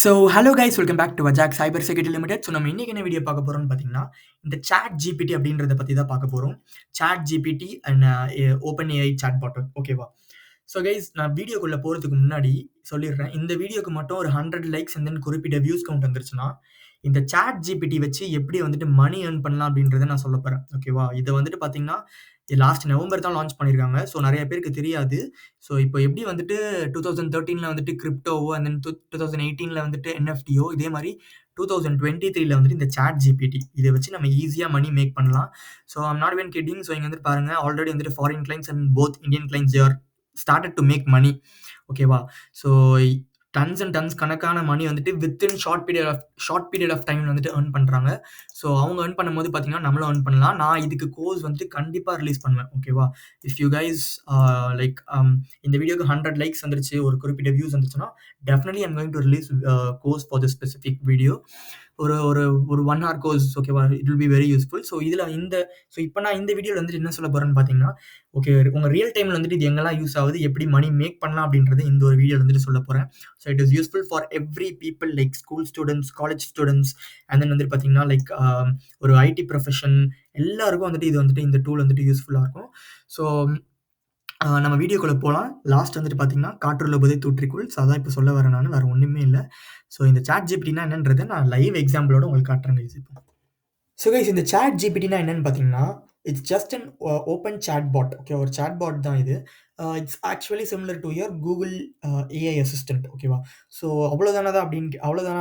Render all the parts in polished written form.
So hello guys welcome back to Ajaak cyber security limited. So நம்ம இன்னைக்கு என்ன video பார்க்க போறோம்னு பார்த்தீங்கன்னா, இந்த சாட் ஜிபிடி அப்படின்றத பத்தி தான் பார்க்க போறோம். ChatGPT and OpenAI chatbot. ஓகேவா? ஸோ கைஸ் நான் வீடியோக்குள்ள போறதுக்கு முன்னாடி சொல்லிடுறேன். இந்த வீடியோக்கு மட்டும் ஒரு 100 லைக்ஸ் அண்ட் தென் குறிப்பிட்ட வியூஸ் கவுண்ட் வந்துருச்சுன்னா, இந்த சாட் ஜிபிடி வச்சு எப்படி வந்துட்டு மணி ஏர்ன் பண்ணலாம் அப்படின்றத நான் சொல்லப் போறேன். ஓகேவா? இத வந்துட்டு பார்த்தீங்கன்னா, லாஸ்ட் நவம்பர் தான் லான்ச் பண்ணியிருக்காங்க. ஸோ நெறைய பேருக்கு தெரியாது. ஸோ இப்போ எப்படி வந்துட்டு 2013ல வந்துட்டு கிரிப்டோவோ அண்ட் தென் 2018ல வந்துட்டு என்எஃப்டியோ இதே மாரி 2023ல வந்துட்டு இந்த சாட் ஜிபிடி இத வச்சு நம்ம ஈஸியா மணி மேக் பண்ணலாம். So I am not even kidding. ஸோ இங்க வந்துட்டு பாருங்க ஆல்ரெடி வந்துட்டு foreign clients and both Indian clients they are started to make money. ஓகேவா? ஸோ டன்ஸ் அண்ட் டன்ஸ் கணக்கான மணி வந்துட்டு வித்தின் ஷார்ட் பீரியட் ஆஃப் டைம்ல வந்துட்டு ஏர்ன் பண்றாங்க. ஸோ அவங்க ஏர்ன் பண்ணும்போது பார்த்தீங்கன்னா, நம்மளும் ஏர்ன் பண்ணலாம். நான் இதுக்கு கோர்ஸ் வந்துட்டு கண்டிப்பா ரிலீஸ் பண்ணுவேன். ஓகேவா? இஃப் யூ கைஸ் லைக் இந்த வீடியோக்கு 100 லைக்ஸ் வந்துருச்சு, ஒரு குறிப்பிட்ட வியூஸ் வந்துச்சுன்னா, definitely I am going to release course for this specific video. ஒரு ஒரு ஒரு 1 ஹவர் கோர்ஸ். ஓகேவா? It will be very useful. So இப்ப நான் இந்த வீடியோல வந்துட்டு என்ன சொல்லப் போறேன்னு பார்த்தீங்கன்னா, ஓகே உங்க ரியல் டைம்ல வந்துட்டு இது எங்கெல்லாம் யூஸ் ஆகுது, எப்படி மணி மேக் பண்ணலாம் அப்படின்றத இந்த ஒரு வீடியோல வந்துட்டு சொல்லப் போறேன். So it is useful for every people like school students, college students and then வந்துட்டு பார்த்தீங்கன்னா, லைக் ஒரு ஐடி ப்ரொஃபஷன் எல்லாருக்கும் வந்துட்டு இது வந்துட்டு இந்த டூல் வந்துட்டு யூஸ்ஃபுல்லா இருக்கும். ஸோ நம்ம வீடியோக்குள்ள போலாம். லாஸ்ட் வந்துட்டு பார்த்தீங்கன்னா, "காற்றுள்ள போதே தூற்றிக்கொள்." ஸோ அதான் இப்ப சொல்ல வரேன் நானு. வேற ஒண்ணுமே இல்ல. ஸோ இந்த சாட் ஜிபிடினா என்னன்றத நான் லைவ் எக்ஸாம்பிளோட உங்களுக்கு காட்டுறேன் கைஸ் இப்போ. ஸோ கைஸ் இந்த சாட் ஜிபிடினா என்னன்னு பார்த்தீங்கன்னா, it's just an open chatbot. Okay ஒரு சாட் பாட் தான் இது. It's actually similar to your Google AI assistant. ஓகேவா? ஸோ அவ்வளோதானா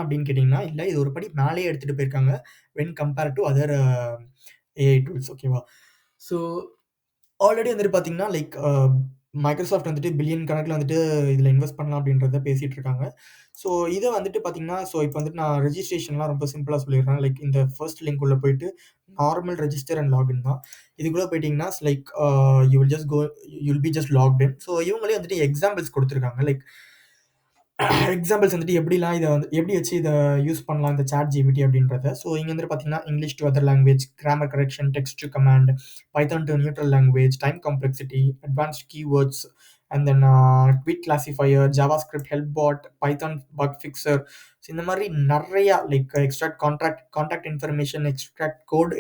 அப்படின்னு கேட்டீங்கன்னா, இல்ல. இது ஒரு படி மேலேயே எடுத்துட்டு போயிருக்காங்க. When compared to other AI tools. ஓகேவா? ஸோ ஆல்ரெடி வந்துட்டு பார்த்தீங்கன்னா, லைக் மைக்ரோசாஃப்ட் வந்துட்டு பில்லியன் கணக்குல வந்துட்டு இதில இன்வெஸ்ட் பண்ணலாம் அப்படின்றத பேசிட்டு இருக்காங்க. ஸோ இத வந்துட்டு பார்த்தீங்கன்னா, ஸோ இப்போ வந்துட்டு நான் ரெஜிஸ்ட்ரேஷன்லாம் ரொம்ப சிம்பிளா சொல்லிடுறேன். லைக் இந்த ஃபர்ஸ்ட் லிங்க் உள்ள போயிட்டு நார்மல் ரெஜிஸ்டர் அண்ட் லாகின் தான். இதுக்குள்ள போயிட்டீங்கன்னா, like you will just go you will be just logged in. So இவங்களே வந்துட்டு எக்ஸாம்பிள்ஸ் குடுத்துருக்காங்க. லைக் எக்ஸாம்பிள்ஸ் வந்துட்டு எப்படிலாம் இத வந்து எப்படி வச்சு இத யூஸ் பண்ணலாம் இந்த சாட் ஜிபிடி அப்படின்றத. ஸோ இங்க வந்துட்டு பார்த்தீங்கன்னா, English to other language, grammar correction, text to command, Python to neutral language, time complexity, advanced keywords and then tweet classifier, JavaScript help bot, Python bug fixer. So இந்த மாரி நெறையா like extract contact information, extract code,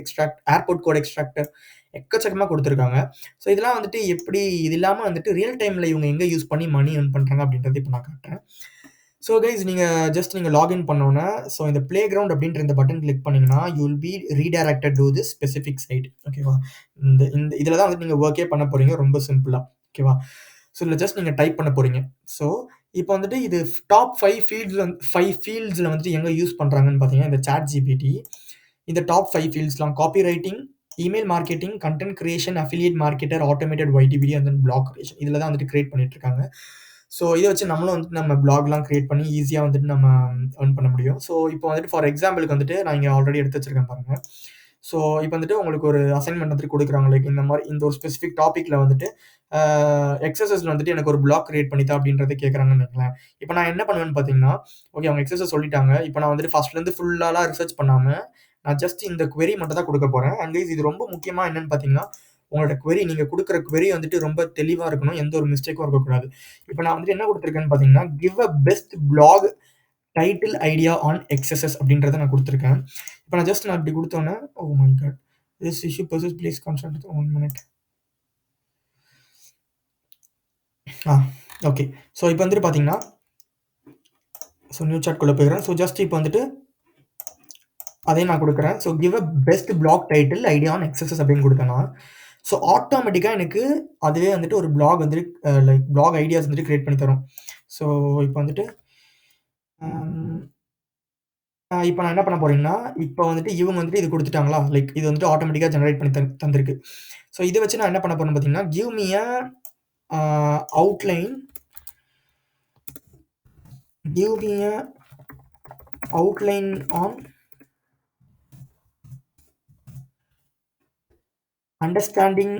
airport code extractor எக்கச்சக்கமா குடுத்துருக்காங்க. So இதெல்லாம் வந்துட்டு எப்படி இது இல்லாம வந்துட்டு ரியல் டைம்ல இவங்க எங்க யூஸ் பண்ணி மணி ஏர்ன் பண்றாங்க அப்படின்றத இப்ப நான் காட்டுறேன். ஸோ கைஸ் நீங்க லாகின் பண்ணோனே, ஸோ இந்த பிளே கிரவுண்ட் அப்படின்ற இந்த பட்டன் கிளிக் பண்ணீங்கன்னா, you will be redirected to this specific site. ஓகேவா? இந்த இந்த இதில தான் வந்துட்டு நீங்க வொர்க்கே பண்ண போறீங்க ரொம்ப சிம்பிளா. ஓகேவா? ஸோ இதில ஜஸ்ட் நீங்க டைப் பண்ண போறீங்க. ஸோ இப்போ வந்துட்டு இது டாப் 5 ஃபீல்ட்ஸ்ல வந்துட்டு எங்க யூஸ் பண்றாங்கன்னு பார்த்தீங்கன்னா, இந்த சாட் ஜிபிடி இந்த டாப் 5 ஃபீல்ட்ஸ்லாம் copywriting, email marketing, content creation, affiliate marketer, automated ஒய்டிபிடி அண்ட் தென் பிளாக் கிரியேஷன். இதில தான் வந்துட்டு கிரியேட் பண்ணிட்டு இருக்காங்க. ஸோ இத வச்சு நம்மளும் வந்துட்டு நம்ம பிளாக்லாம் கிரியேட் பண்ணி ஈஸியா வந்துட்டு நம்ம ஏர்ன் பண்ண முடியும். ஸோ இப்போ வந்துட்டு ஃபார் எக்ஸாம்பிளுக்கு வந்துட்டு நான் இங்க ஆல்ரெடி எடுத்து வச்சிருக்கேன் பாருங்க. ஸோ இப்போ வந்துட்டு உங்களுக்கு ஒரு அசைன்மென்ட் வந்துட்டு குடுக்குறாங்க. லைக் இந்த மாரி இந்த ஒரு ஸ்பெசிஃபிக் டாபிக்ல வந்துட்டு ஆ எக்ஸர்சைஸ்ல வந்துட்டு எனக்கு ஒரு பிளாக் கிரியேட் பண்ணி தா அப்படின்றத கேட்கறாங்கன்னு வைங்களேன். இப்போ நான் என்ன பண்ணுவேன்னு பார்த்தீங்கன்னா, ஓகே அவங்க எக்ஸர்சைஸ் சொல்லிட்டாங்க. இப்போ நான் வந்துட்டு ஃபர்ஸ்ட்லேருந்து ஃபுல்லாலாம் ரிசர்ச் பண்ணாம, நான் ஜஸ்ட் இந்த க்வெரி மட்டும் தான் குடுக்க போறேன். அண்ட் கைஸ் இது ரொம்ப முக்கியமா என்னன்னு பார்த்தீங்கன்னா, உங்களோட க்வெரி நீங்க குடுக்குற க்வெரி வந்துட்டு ரொம்ப தெளிவா இருக்கணும். எந்த ஒரு மிஸ்டேக்கும் இருக்கக்கூடாது. இப்போ நான் வந்துட்டு என்ன குடுத்துருக்கேன்னு பார்த்தீங்கன்னா, give a best blog title idea on XSS அப்படின்றத நான் குடுத்துருக்கேன். இப்போ நான் இப்படி குடுத்தோனே, oh my God! This issue persists please consult 1 minute. Ah okay. So இப்போ வந்துட்டு பார்த்தீங்கன்னா, ஸோ நியூ சாட்குள்ள போயிடுறேன். ஸோ ஜஸ்ட் இப்போ வந்துட்டு அதையும் நான் குடுக்குறேன். So give a best blog title idea on XSS அப்படின்னு குடுத்தேன்னா, ஸோ ஆட்டோமேட்டிக்கா எனக்கு அதுவே வந்துட்டு ஒரு பிளாக் வந்துட்டு லைக் பிளாக் ஐடியாஸ் வந்துட்டு கிரியேட் பண்ணி தரும். ஸோ இப்போ வந்துட்டு ம் இப்போ நான் என்ன பண்ண போறேன்னா, இப்போ வந்துட்டு இவங்க வந்துட்டு இது குடுத்துட்டாங்களா, லைக் இது வந்துட்டு ஆட்டோமேட்டிக்கா ஜெனரேட் பண்ணி தந்திருக்கு. ஸோ இத வச்சு நான் என்ன பண்ண போறேன்னு பார்த்தீங்கன்னா, give me a outline give me outline on understanding.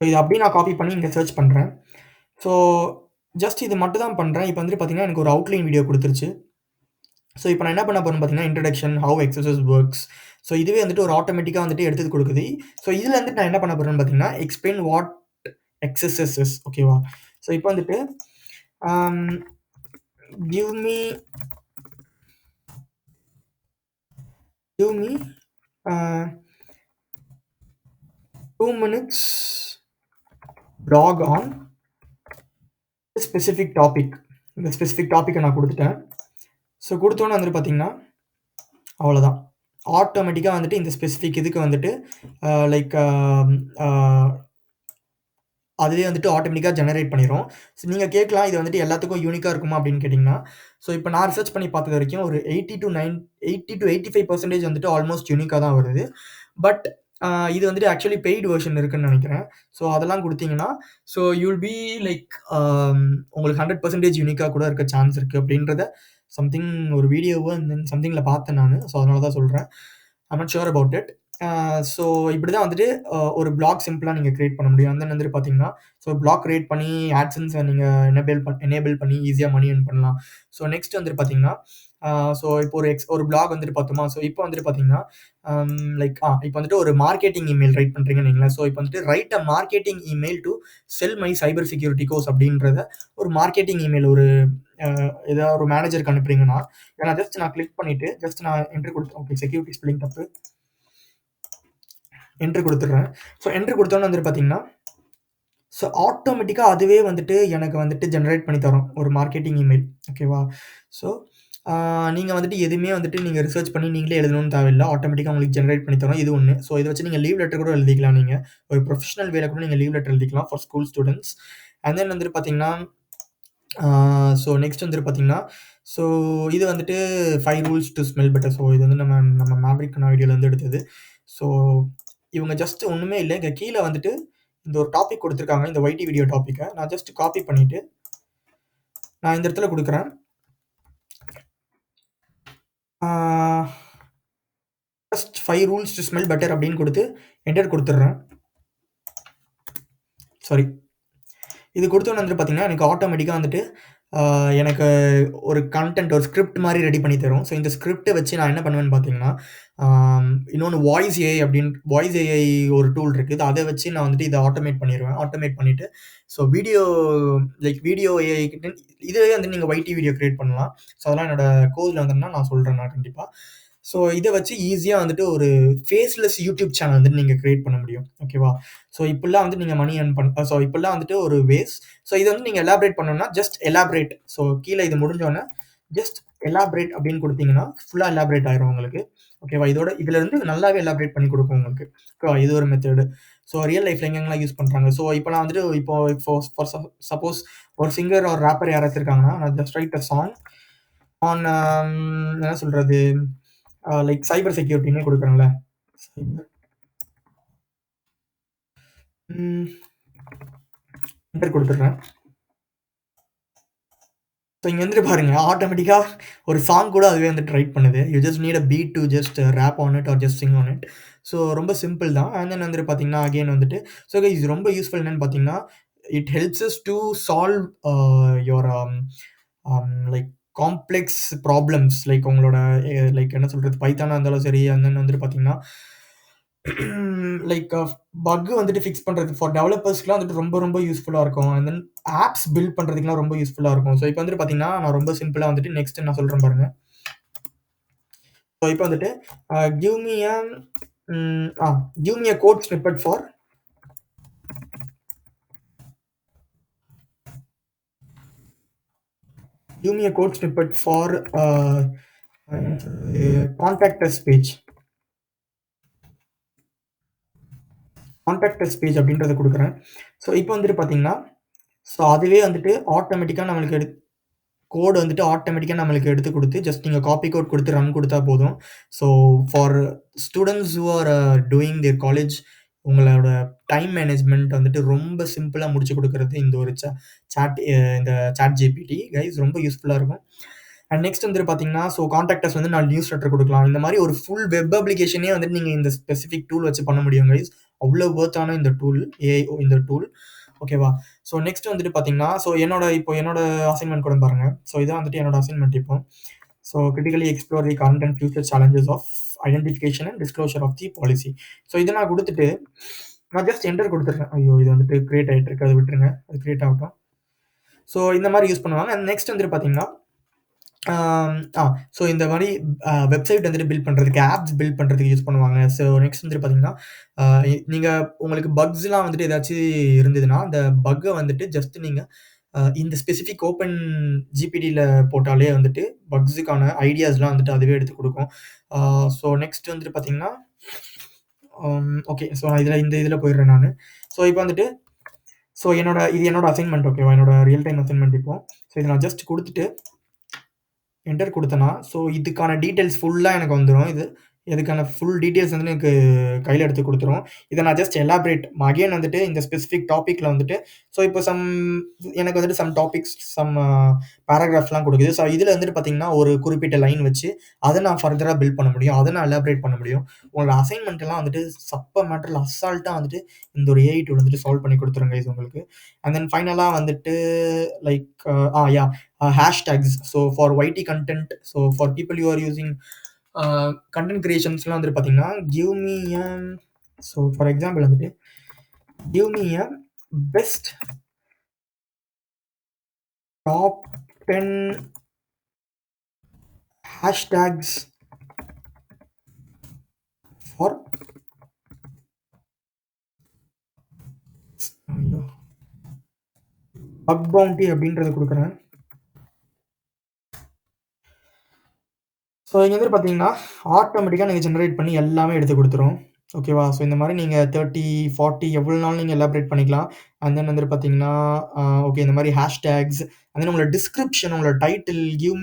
இத அப்படியே நான் காப்பி பண்ணி இங்க சர்ச் பண்றேன். ஸோ ஜஸ்ட் இது மட்டும் தான் பண்றேன். இப்போ வந்துட்டு பார்த்தீங்கன்னா, எனக்கு ஒரு அவுட்லைன் வீடியோ குடுத்துருச்சு. ஸோ இப்போ நான் என்ன பண்ண போறேன்னு பார்த்தீங்கன்னா, introduction, how exercise works. So இதுவே வந்துட்டு ஒரு ஆட்டோமேட்டிக்கா வந்துட்டு எடுத்து குடுக்குது. ஸோ இதுல வந்துட்டு நான் என்ன பண்ண போறேன்னு பார்த்தீங்கன்னா, எக்ஸ்பிளைன் வாட் எக்ஸர்சைஸ் இஸ். ஓகேவா? ஸோ இப்போ வந்துட்டு Um, give me give me uh, 2 minutes blog on specific topic. இந்த ஸ்பெசிஃபிக் டாப்பிக்கை நான் கொடுத்துட்டேன். ஸோ கொடுத்தோன்னே வந்துட்டு பார்த்தீங்கன்னா அவ்வளோதான். ஆட்டோமேட்டிக்காக வந்துட்டு இந்த ஸ்பெசிஃபிக் இதுக்கு வந்துட்டு லைக் அதுவே வந்துட்டு ஆட்டோமேட்டிக்காக ஜெனரேட் பண்ணிரும். ஸோ நீங்க கேட்கலாம், இது வந்துட்டு எல்லாத்துக்கும் யூனிக்கா இருக்குமா அப்படின்னு கேட்டிங்கன்னா, ஸோ இப்போ நான் ரிசர்ச் பண்ணி பார்த்தது வரைக்கும் ஒரு 80-85% வந்துட்டு ஆல்மோஸ்ட் யூனிக்கா தான் வருது. பட் இது வந்துட்டு ஆக்சுவலி பெய்டு வெர்ஷன் இருக்குன்னு நெனைக்கிறேன். ஸோ அதெல்லாம் குடுத்தீங்கன்னா, so you will be like உங்களுக்கு 100% யூனிக்கா கூட இருக்க சான்ஸ் இருக்கு அப்படின்றத சம்திங் ஒரு வீடியோவோ அண்ட் தென் சம்திங்ல பார்த்தேன் நானு. ஸோ அதனால தான் சொல்றேன். I am not sure about it. So இப்படிதான் வந்துட்டு ஒரு பிளாக் சிம்பிளா நீங்க கிரியேட் பண்ண முடியும். அண்ட் தென் வந்துட்டு பார்த்தீங்கன்னா, ஸோ பிளாக் கிரியேட் பண்ணி ஆட்சென்ஸ நீங்க எனேபிள் பண்ணி ஈஸியா மணி ஏர்ன் பண்ணலாம். ஸோ நெக்ஸ்ட் வந்துட்டு பார்த்தீங்கன்னா, ஸோ இப்போ ஒரு பிளாக் வந்துட்டு பார்த்தோமா, ஸோ இப்போ வந்துட்டு பார்த்தீங்கன்னா, லைக் இப்போ வந்துட்டு ஒரு மார்க்கெட்டிங் இமெயில் ரைட் பண்றீங்கன்னு வைங்களேன். ஸோ இப்போ வந்துட்டு write a marketing email to sell my cyber security course அப்படின்றத ஒரு மார்க்கெட்டிங் இமெயில் ஒரு ஏதாவது ஒரு மேனேஜருக்கு அனுப்புறீங்கன்னா, ஜஸ்ட் நான் கிளிக் பண்ணிட்டு ஜஸ்ட் நான் என்டர் குடுத்து ஓகே செக்யூரிட்டி ஸ்பெல்லிங் தப்பு. என்டர் குடுத்துடுறேன். ஸோ என்டர் குடுத்தோனே வந்துட்டு பார்த்தீங்கன்னா, ஸோ ஆட்டோமேட்டிக்கா அதுவே வந்துட்டு எனக்கு வந்துட்டு ஜெனரேட் பண்ணி தரும். ஒரு மார்க்கெட்டிங் இமெயில். ஓகேவா? ஸோ நீங்க வந்துட்டு எதுவுமே வந்துட்டு நீங்க ரிசர்ச் பண்ணி நீங்களே எழுதணும்னு தேவையில்ல. ஆட்டோமேட்டிக்கா உங்களுக்கு ஜெனரேட் பண்ணி தரும். இது ஒண்ணு. ஸோ இத வச்சு நீங்க லீவ் லெட்டர் கூட எழுதிக்கலாம் நீங்க. ஒரு ப்ரொஃபஷனல் வேல கூட நீங்க லீவ் லெட்டர் எழுதிக்கலாம் for school students. And then வந்துட்டு பார்த்தீங்கன்னா, ஸோ நெக்ஸ்ட் வந்துட்டு பார்த்தீங்கன்னா, ஸோ இது வந்துட்டு 5 rules to smell better. So இது வந்து நம்ம நம்ம மேவரிக் வீடியோலேருந்து எடுத்தது. ஸோ இவங்க ஜஸ்ட் ஒண்ணுமே இல்ல. இங்க கீழ வந்துட்டு இந்த ஒரு டாபிக் குடுத்துருக்காங்க. இந்த ஒய்டி வீடியோ டாபிக்க. நான் ஜஸ்ட் காப்பி பண்ணிட்டு, நான் இந்த இடத்துல குடுக்குறேன். Ah just 5 rules to smell better அப்படின்னு குடுத்து என்டர் குடுத்துடுறேன். சாரி. இது குடுத்தோனே வந்துட்டு பார்த்தீங்கன்னா, எனக்கு ஆட்டோமேட்டிக்கா வந்துட்டு எனக்கு ஒரு கன்டென்ட் ஒரு ஸ்கிரிப்ட் மாரி ரெடி பண்ணி தரும். ஸோ இந்த ஸ்கிரிப்ட்ட வச்சு நான் என்ன பண்ணுவேன்னு பார்த்தீங்கன்னா, இன்னொன்னு வாய்ஸ் ஏஐ ஒரு டூல் இருக்குது. அத வச்சு நான் வந்துட்டு இத ஆட்டோமேட் பண்ணிருவேன். ஆட்டோமேட் பண்ணிட்டு, ஸோ வீடியோ ஏஐ கிட்ட இதுவே வந்து நீங்க ஒய்டி வீடியோ கிரியேட் பண்ணலாம். ஸோ அதெல்லாம் என்னோட கோர்ஸ்ல வந்ததுன்னா நான் சொல்றேன் நான் கண்டிப்பா. ஸோ இத வச்சு ஈஸியா வந்துட்டு ஒரு ஃபேஸ்லெஸ் யூடியூப் சேனல் வந்துட்டு நீங்க கிரியேட் பண்ண முடியும். ஓகேவா? ஸோ இப்படிலாம் வந்து நீங்க மணி ஏர்ன் ஸோ இப்படிலாம் வந்துட்டு ஒரு வேஸ். ஸோ இத வந்து நீங்க எலாபரேட் பண்ணணும்னா ஜஸ்ட் எலாபரேட். ஸோ கீழ இது முடிஞ்சோனே ஜஸ்ட் எலாபரேட் அப்படின்னு குடுத்தீங்கன்னா, ஃபுல்லா எலாபரேட் ஆயிரும் உங்களுக்கு. ஓகேவா? இதுல இருந்து நல்லாவே எலாபரேட் பண்ணி குடுக்கும் உங்களுக்கு. ஓகேவா? இது ஒரு மெத்தடு. ஸோ ரியல் லைஃப்ல எங்கெங்கலாம் யூஸ் பண்றாங்க. ஸோ இப்போ நான் வந்துட்டு இப்போ இப்போ ஃபார் சப்போஸ் ஒரு சிங்கர் ஆர் ராப்பர் யாராச்சும் இருக்காங்கன்னா, நான் just right a song on என்ன சொல்றது? லைக் சைபர் செக்யூரிட்டின்னே குடுக்குறேன்ல. சைபர் ம் என்டர் குடுத்துடுறேன். ஸோ இங்க வந்துட்டு பாருங்க, ஆட்டோமேட்டிக்கா ஒரு சாங் கூட அதுவே வந்துட்டு ரைட் பண்ணுது. You just need a beat to just rap on it or just sing on it. So ரொம்ப சிம்பிள் தான். அண்ட் தென் வந்துட்டு பார்த்தீங்கன்னா, அகைன் வந்துட்டு ஸோ கைஸ் ரொம்ப யூஸ்ஃபுல் என்னன்னு பார்த்தீங்கன்னா, it helps us to solve your like complex problems like உங்களோட like என்ன சொல்றது? பைத்தானா இருந்தாலும் சரி, அண்ட் தென் வந்துட்டு பார்த்தீங்கன்னா, லைக் பக் வந்துட்டு ஃபிக்ஸ் பண்றது ஃபார் டெவலப்பர்ஸ்க்குலாம் வந்துட்டு ரொம்ப ரொம்ப யூஸ்ஃபுல்லா இருக்கும். அண்ட் தென் ஆப்ஸ் பில்ட் பண்றதுக்குலாம் ரொம்ப யூஸ்ஃபுல்லா இருக்கும். ஸோ இப்போ வந்துட்டு பார்த்தீங்கன்னா, நான் ரொம்ப சிம்பிளா வந்துட்டு நெக்ஸ்ட் நான் சொல்றேன் பாருங்க. ஸோ இப்போ வந்துட்டு give me a give me a code snippet for give me a code snippet for contact us page. Contact us page அப்படின்றத குடுக்குறேன். ஸோ இப்போ வந்துட்டு பார்த்தீங்கன்னா, ஸோ அதுவே வந்துட்டு ஆட்டோமேட்டிக்கா நம்மளுக்கு கோட் வந்துட்டு ஆட்டோமேட்டிக்கா நம்மளுக்கு எடுத்து குடுத்து, ஜஸ்ட் நீங்க காப்பி கோட் குடுத்து ரன் குடுத்தா போதும். So for students who are doing their college உங்களோட டைம் மேனேஜ்மென்ட் வந்துட்டு ரொம்ப சிம்பிளா முடிச்சு குடுக்குறது இந்த ஒரு இந்த சாட் ஜிபிடி கைஸ் ரொம்ப யூஸ்ஃபுல்லா இருக்கும். அண்ட் நெக்ஸ்ட் வந்துட்டு பார்த்தீங்கன்னா, ஸோ கான்டாக்ட் அஸ் வந்து நான் நியூஸ் லெட்டர் குடுக்கலாம். இந்த மாரி ஒரு ஃபுல் வெப் அப்ளிகேஷனே வந்துட்டு நீங்க இந்த ஸ்பெசிஃபிக் டூல் வச்சு பண்ண முடியும் கைஸ். அவ்ளோ வொர்த்தான இந்த டூல், இந்த டூல். ஓகேவா? ஸோ நெக்ஸ்ட் வந்துட்டு பார்த்தீங்கன்னா, ஸோ என்னோட அசைன்மென்ட் கூட பாருங்க. ஸோ இதான் வந்துட்டு என்னோட அசைன்மென்ட் இப்போ. So critically explore the current and future challenges of identification and disclosure of the policy. So இத நான் குடுத்துட்டு, நான் ஜஸ்ட் என்டர் குடுத்துடுறேன். ஐயோ! இது வந்துட்டு கிரியேட் ஆயிட்டு இருக்கு. அத விட்டுருங்க. அது கிரியேட் ஆகட்டும். ஸோ இந்த மாதிரி யூஸ் பண்ணுவாங்க. அண்ட் நெக்ஸ்ட் வந்துட்டு பார்த்தீங்கன்னா, ஸோ இந்த மாரி வெப்சைட் வந்துட்டு பில்ட் பண்றதுக்கு, ஆப்ஸ் பில்ட் பண்றதுக்கு யூஸ் பண்ணுவாங்க. ஸோ நெக்ஸ்ட் வந்துட்டு பார்த்தீங்கன்னா, நீங்க உங்களுக்கு பக்ஸ்லாம் வந்துட்டு ஏதாச்சும் இருந்ததுன்னா, அந்த பக்க வந்துட்டு ஜஸ்ட் நீங்க இந்த ஸ்பெசிஃபிக் ஓப்பன் ஜிபிடில போட்டாலே வந்துட்டு பக்ஸுக்கான ஐடியாஸ்லாம் வந்துட்டு அதுவே எடுத்து குடுக்கும். ஸோ நெக்ஸ்ட் வந்துட்டு பார்த்தீங்கன்னா, ஓகே. ஸோ நான் இந்த இதில போயிடுறேன் நானு. ஸோ இப்போ வந்துட்டு இது என்னோட அசைன்மென்ட் ஓகேவா? என்னோட ரியல் டைம் அசைன்மென்ட் இப்போ. ஸோ இத நான் ஜஸ்ட் குடுத்துட்டு என்டர் குடுத்தேன்னா, ஸோ இதுக்கான டீட்டெயில்ஸ் ஃபுல்லா எனக்கு வந்துரும். இதுக்கான ஃபுல் டீட்டெயில்ஸ் வந்து எனக்கு கையில எடுத்து குடுத்துரும். இத நான் ஜஸ்ட் எலாபரேட் அகைன் வந்துட்டு இந்த ஸ்பெசிஃபிக் டாபிக்ல வந்துட்டு இப்போ எனக்கு வந்துட்டு சம் டாபிக்ஸ், பேராகிராஃப்லாம் குடுக்குது. ஸோ இதுல வந்துட்டு பார்த்தீங்கன்னா, ஒரு குறிப்பிட்ட லைன் வச்சு, அத நான் ஃபர்தரா பில்ட் பண்ண முடியும். அத நான் எலாபரேட் பண்ண முடியும். உங்களோட அசைன்மென்ட்லாம் வந்துட்டு சப்ப மேட்டர்ல அசால்ட்டா வந்துட்டு இந்த ஒரு ஏஐ டூல் வந்துட்டு சால்வ் பண்ணி குடுத்துரும் கைஸ் உங்களுக்கு. அண்ட் தென் ஃபைனலா வந்துட்டு like yeah hashtags. So for YT content, so for people you are using content கிரியேஷன்ஸ்லாம் வந்துட்டு பார்த்தீங்கன்னா, give me a so for example வந்துட்டு, give me a best top 10 hashtags for bug bounty அப்படின்றத குடுக்குறேன். So இங்க வந்துட்டு பார்த்தீங்கன்னா, ஆட்டோமேட்டிக்கா நீங்க ஜெனரேட் பண்ணி எல்லாமே எடுத்து குடுத்துரும். ஓகேவா? ஸோ இந்த மாரி நீங்க 30, 40 எவ்வளோ நாளும் நீங்க எலாபரேட் பண்ணிக்கலாம். அண்ட் தென் வந்துட்டு பார்த்தீங்கன்னா, ஓகே இந்த மாரி ஹேஷ்டேக்ஸ், அண்ட் தென் உங்களோட டிஸ்கிரிப்ஷன், உங்களோட title, give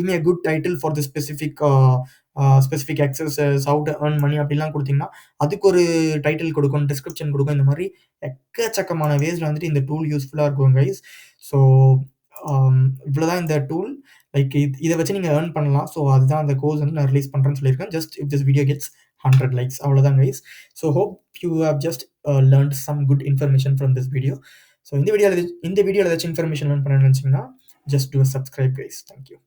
me a good title for the specific exercise, how to earn money அப்படிலாம் குடுத்தீங்கன்னா, அதுக்கு ஒரு டைட்டில் குடுக்கும், டிஸ்கிரிப்ஷன் குடுக்கும். இந்த மாரி எக்கச்சக்கமான வேஸ்ல வந்துட்டு இந்த டூல் யூஸ்ஃபுல்லா இருக்கும் கைஸ். ஸோ இவ்வளோதான் இந்த டூல். லைக் இத வச்சு நீங்க ஏர்ன் பண்ணலாம். ஸோ அதுதான் அந்த கோர்ஸ் வந்து நான் ரிலீஸ் பண்றேன்னு சொல்லியிருக்கேன். Just if this video gets 100 likes அவ்வளோதான் guys. So hope you have just learned some good information from this video. So இந்த வீடியோல ஏதாச்சும் இன்ஃபர்மேஷன் லேர்ன் பண்ணணும்னு நினைச்சீங்கன்னா, just do subscribe guys. Thank you.